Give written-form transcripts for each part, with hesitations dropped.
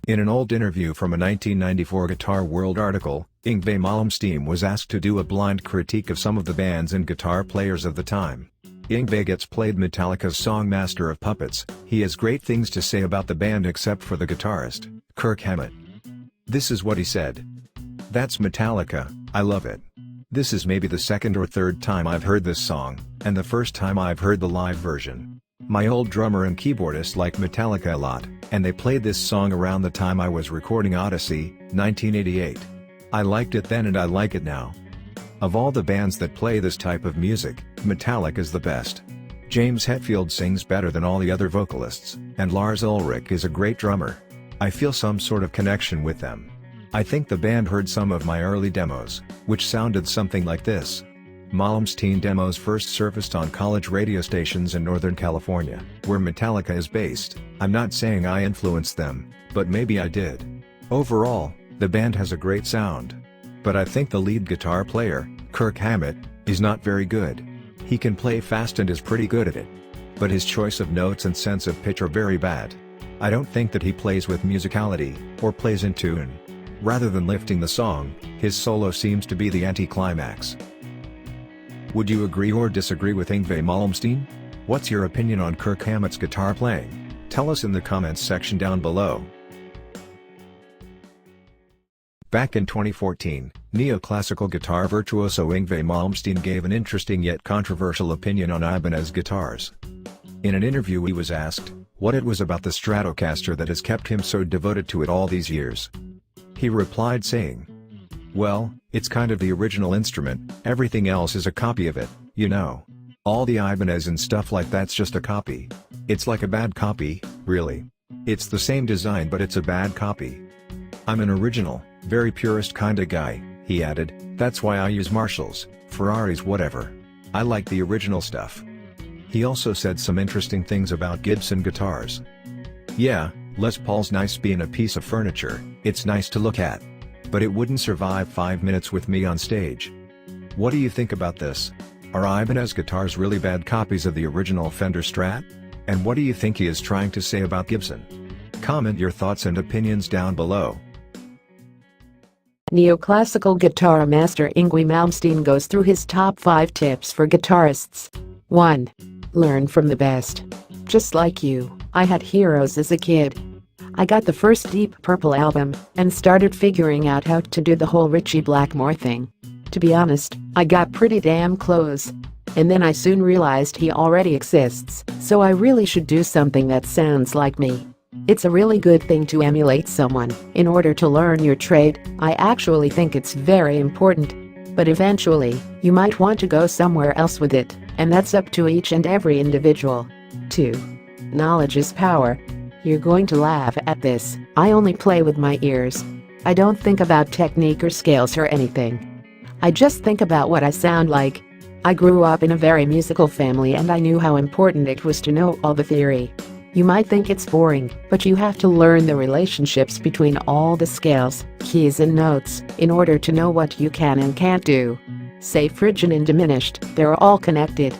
In an old interview from a 1994 Guitar World article, Yngwie Malmsteem was asked to do a blind critique of some of the bands and guitar players of the time. Yngwie gets played Metallica's song Master of Puppets. He has great things to say about the band except for the guitarist, Kirk Hammett. This is what he said. "That's Metallica, I love it. This is maybe the second or third time I've heard this song, and the first time I've heard the live version. My old drummer and keyboardist like Metallica a lot, and they played this song around the time I was recording Odyssey, 1988. I liked it then and I like it now. Of all the bands that play this type of music, Metallica is the best. James Hetfield sings better than all the other vocalists, and Lars Ulrich is a great drummer. I feel some sort of connection with them. I think the band heard some of my early demos, which sounded something like this." Malmsteen demos first surfaced on college radio stations in Northern California, where Metallica is based. "I'm not saying I influenced them, but maybe I did. Overall, the band has a great sound. But I think the lead guitar player, Kirk Hammett, is not very good. He can play fast and is pretty good at it. But his choice of notes and sense of pitch are very bad. I don't think that he plays with musicality, or plays in tune. Rather than lifting the song, his solo seems to be the anticlimax." Would you agree or disagree with Yngwie Malmsteen? What's your opinion on Kirk Hammett's guitar playing? Tell us in the comments section down below. Back in 2014, neoclassical guitar virtuoso Yngwie Malmsteen gave an interesting yet controversial opinion on Ibanez guitars. In an interview he was asked what it was about the Stratocaster that has kept him so devoted to it all these years. He replied saying, "Well, it's kind of the original instrument, everything else is a copy of it, you know. All the Ibanez and stuff like that's just a copy. It's like a bad copy, really. It's the same design but it's a bad copy. I'm an original, very purist kinda guy," he added. "That's why I use Marshalls, Ferraris, whatever. I like the original stuff." He also said some interesting things about Gibson guitars. "Yeah, Les Paul's nice being a piece of furniture, it's nice to look at. But it wouldn't survive 5 minutes with me on stage. What do you think about this? Are Ibanez guitars really bad copies of the original Fender Strat? And what do you think he is trying to say about Gibson? Comment your thoughts and opinions down below." Neoclassical guitar master Yngwie Malmsteen goes through his top 5 tips for guitarists. 1. Learn from the best. Just like you, I had heroes as a kid. I got the first Deep Purple album and started figuring out how to do the whole RITCHIE Blackmore thing. To be honest, I got pretty damn close. And then I soon realized he already exists, so I really should do something that sounds like me. It's a really good thing to emulate someone in order to learn your trade. I actually think it's very important. But eventually, you might want to go somewhere else with it, and that's up to each and every individual. 2. Knowledge is power. You're going to laugh at this. I only play with my ears. I don't think about technique or scales or anything. I just think about what I sound like. I grew up in a very musical family and I knew how important it was to know all the theory. You might think it's boring, but you have to learn the relationships between all the scales, keys and notes in order to know what you can and can't do. Say phrygian and diminished, they're all connected.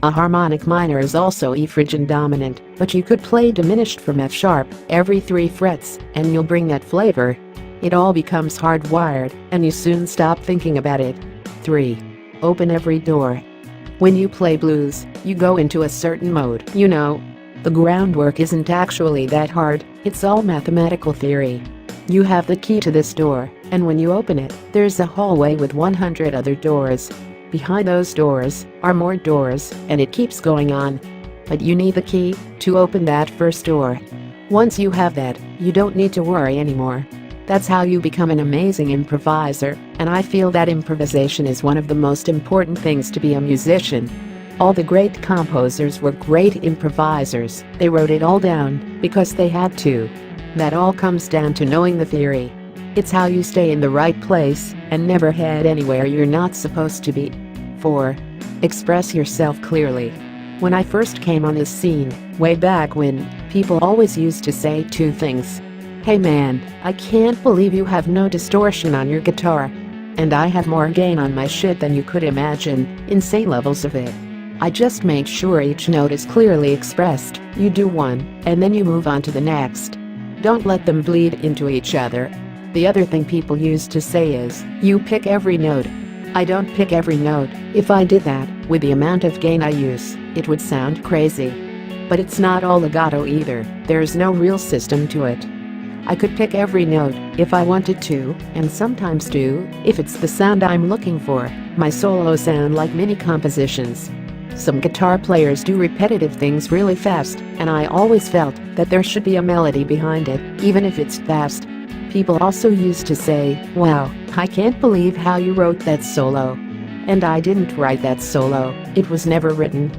A harmonic minor is also E phrygian dominant, but you could play diminished from F sharp every 3 frets and you'll bring that flavor. It all becomes hardwired and you soon stop thinking about it. 3. Open every door. When you play blues, you go into a certain mode, you know. The groundwork isn't actually that hard, it's all mathematical theory. You have the key to this door, and when you open it, there's a hallway with 100 other doors. Behind those doors are more doors, and it keeps going on. But you need the key to open that first door. Once you have that, you don't need to worry anymore. That's how you become an amazing improviser, and I feel that improvisation is one of the most important things to be a musician. All the great composers were great improvisers. They wrote it all down because they had to. That all comes down to knowing the theory. It's how you stay in the right place and never head anywhere you're not supposed to be. 4. Express yourself clearly. When I first came on this scene, way back when, people always used to say 2 things. "Hey man, I can't believe you have no distortion on your guitar." And "I have more gain on my shit than you could imagine, insane levels of it." I just make sure each note is clearly expressed. You do one, and then you move on to the next. Don't let them bleed into each other. The other thing people used to say is, you pick every note. I don't pick every note. If I did that, with the amount of gain I use, it would sound crazy. But it's not all legato either, there's no real system to it. I could pick every note if I wanted to, and sometimes do, if it's the sound I'm looking for. My solos sound like mini compositions. Some guitar players do repetitive things really fast, and I always felt that there should be a melody behind it, even if it's fast. People also used to say, wow, I can't believe how you wrote that solo. And I didn't write that solo, it was never written.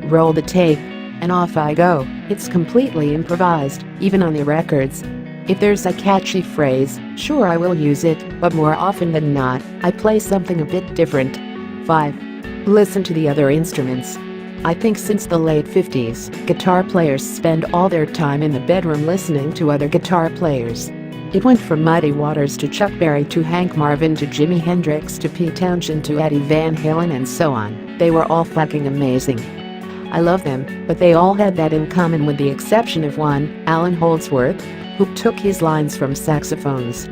Roll the tape, and off I go. It's completely improvised, even on the records. If there's a catchy phrase, sure I will use it, but more often than not, I play something a bit different. 5. Listen to the other instruments. I think since the late 50s, guitar players spend all their time in the bedroom listening to other guitar players. It went from Muddy Waters to Chuck Berry to Hank Marvin to Jimi Hendrix to Pete Townshend to Eddie Van Halen and so on. They were all fucking amazing. I love them, but they all had that in common with the exception of one, Alan Holdsworth, who took his lines from saxophones.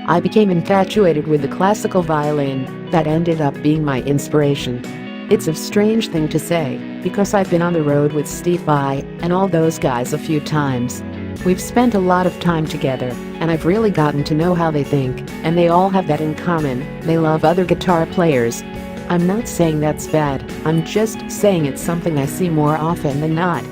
I became infatuated with the classical violin that ended up being my inspiration. It's a strange thing to say, because I've been on the road with Steve Vai and all those guys a few times. We've spent a lot of time together, and I've really gotten to know how they think, and they all have that in common, they love other guitar players. I'm not saying that's bad, I'm just saying it's something I see more often than not.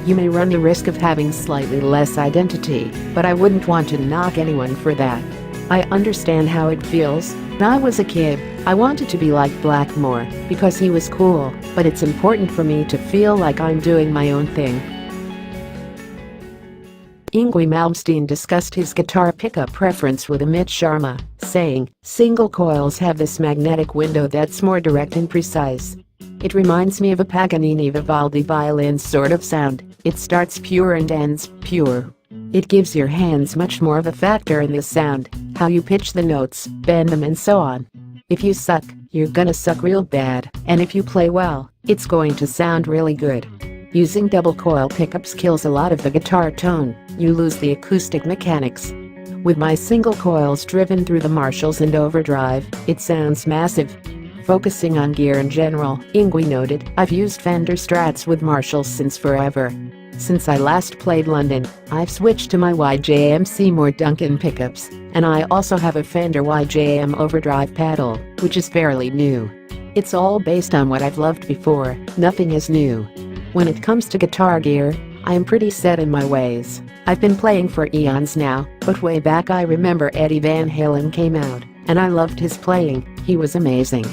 You may run the risk of having slightly less identity, but I wouldn't want to knock anyone for that. I understand how it feels. When I was a kid, I wanted to be like Blackmore because he was cool, but it's important for me to feel like I'm doing my own thing. Yngwie Malmsteen discussed his guitar pickup preference with Amit Sharma, saying, "Single coils have this magnetic window that's more direct and precise. It reminds me of a Paganini Vivaldi violin sort of sound. It starts pure and ends pure. It gives your hands much more of a factor in the sound, how you pitch the notes, bend them and so on. If you suck, you're gonna suck real bad, and if you play well, it's going to sound really good." Using double coil pickups kills a lot of the guitar tone, you lose the acoustic mechanics. With my single coils driven through the Marshalls and overdrive, it sounds massive. Focusing on gear in general, Yngwie noted, "I've used Fender Strats with Marshalls since forever. Since I last played London, I've switched to my YJM Seymour Duncan pickups, and I also have a Fender YJM overdrive pedal, which is fairly new. It's all based on what I've loved before, nothing is new. When it comes to guitar gear, I am pretty set in my ways. I've been playing for eons now, but way back I remember Eddie Van Halen came out, and I loved his playing, he was amazing.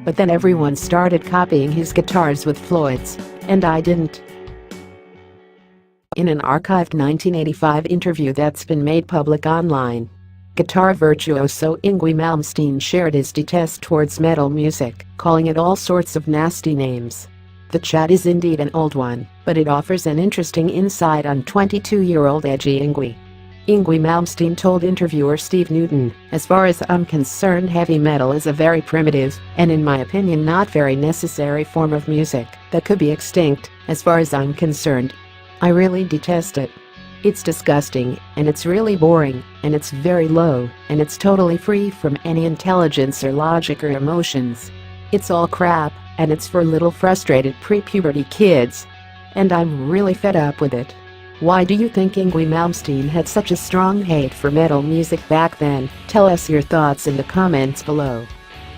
But then everyone started copying his guitars with Floyd's, and I didn't." In an archived 1985 interview that's been made public online, guitar virtuoso Yngwie Malmsteen shared his detest towards metal music, calling it all sorts of nasty names. The chat is indeed an old one, but it offers an interesting insight on 22-year-old edgy Yngwie. Yngwie Malmsteen told interviewer Steve Newton, "As far as I'm concerned, heavy metal is a very primitive, and in my opinion not very necessary form of music that could be extinct, as far as I'm concerned. I really detest it. It's disgusting, and it's really boring, and it's very low, and it's totally free from any intelligence or logic or emotions. It's all crap, and it's for little frustrated pre-puberty kids. And I'm really fed up with it." Why do you think Yngwie Malmsteen had such a strong hate for metal music back then? Tell us your thoughts in the comments below.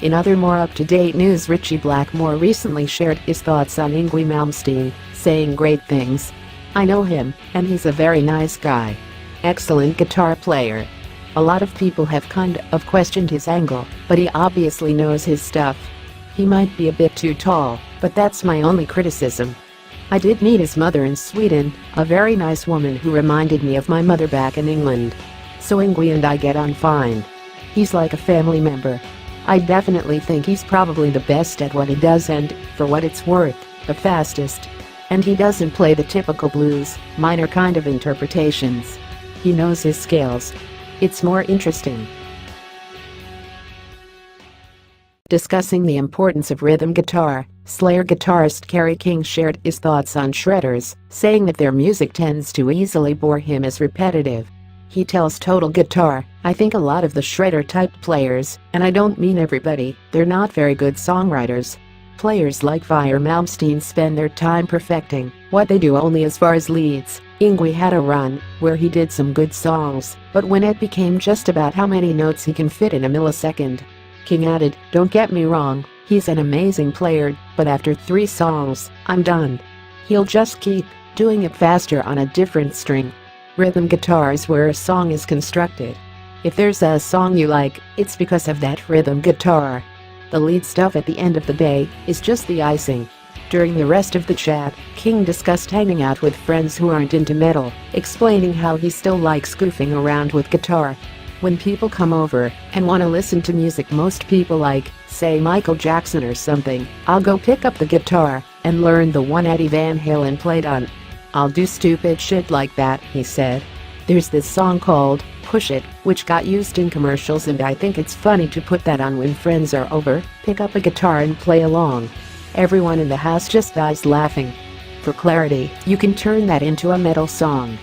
In other more up-to-date news, Ritchie Blackmore recently shared his thoughts on Yngwie Malmsteen, saying great things. "I know him, and he's a very nice guy. Excellent guitar player. A lot of people have kind of questioned his angle, but he obviously knows his stuff. He might be a bit too tall, but that's my only criticism. I did meet his mother in Sweden, a very nice woman who reminded me of my mother back in England. So Yngwie and I get on fine. He's like a family member. I definitely think he's probably the best at what he does and, for what it's worth, the fastest. And he doesn't play the typical blues, minor kind of interpretations. He knows his scales. It's more interesting." Discussing the importance of rhythm guitar, Slayer guitarist Kerry King shared his thoughts on shredders, saying that their music tends to easily bore him as repetitive. He tells Total Guitar, "I think a lot of the shredder-type players, and I don't mean everybody, they're not very good songwriters. Players like Yngwie Malmsteen spend their time perfecting what they do only as far as leads. Yngwie had a run where he did some good songs, but when it became just about how many notes he can fit in a millisecond." King added, "Don't get me wrong, he's an amazing player, but after 3 songs, I'm done. He'll just keep doing it faster on a different string." Rhythm guitar is where a song is constructed. If there's a song you like, it's because of that rhythm guitar. The lead stuff at the end of the day is just the icing. During the rest of the chat, King discussed hanging out with friends who aren't into metal, explaining how he still likes goofing around with guitar. "When people come over and want to listen to music most people like, say Michael Jackson or something, I'll go pick up the guitar and learn the one Eddie Van Halen played on. I'll do stupid shit like that," he said. "There's this song called Push It, which got used in commercials, and I think it's funny to put that on when friends are over, pick up a guitar and play along. Everyone in the house just dies laughing. For clarity, you can turn that into a metal song."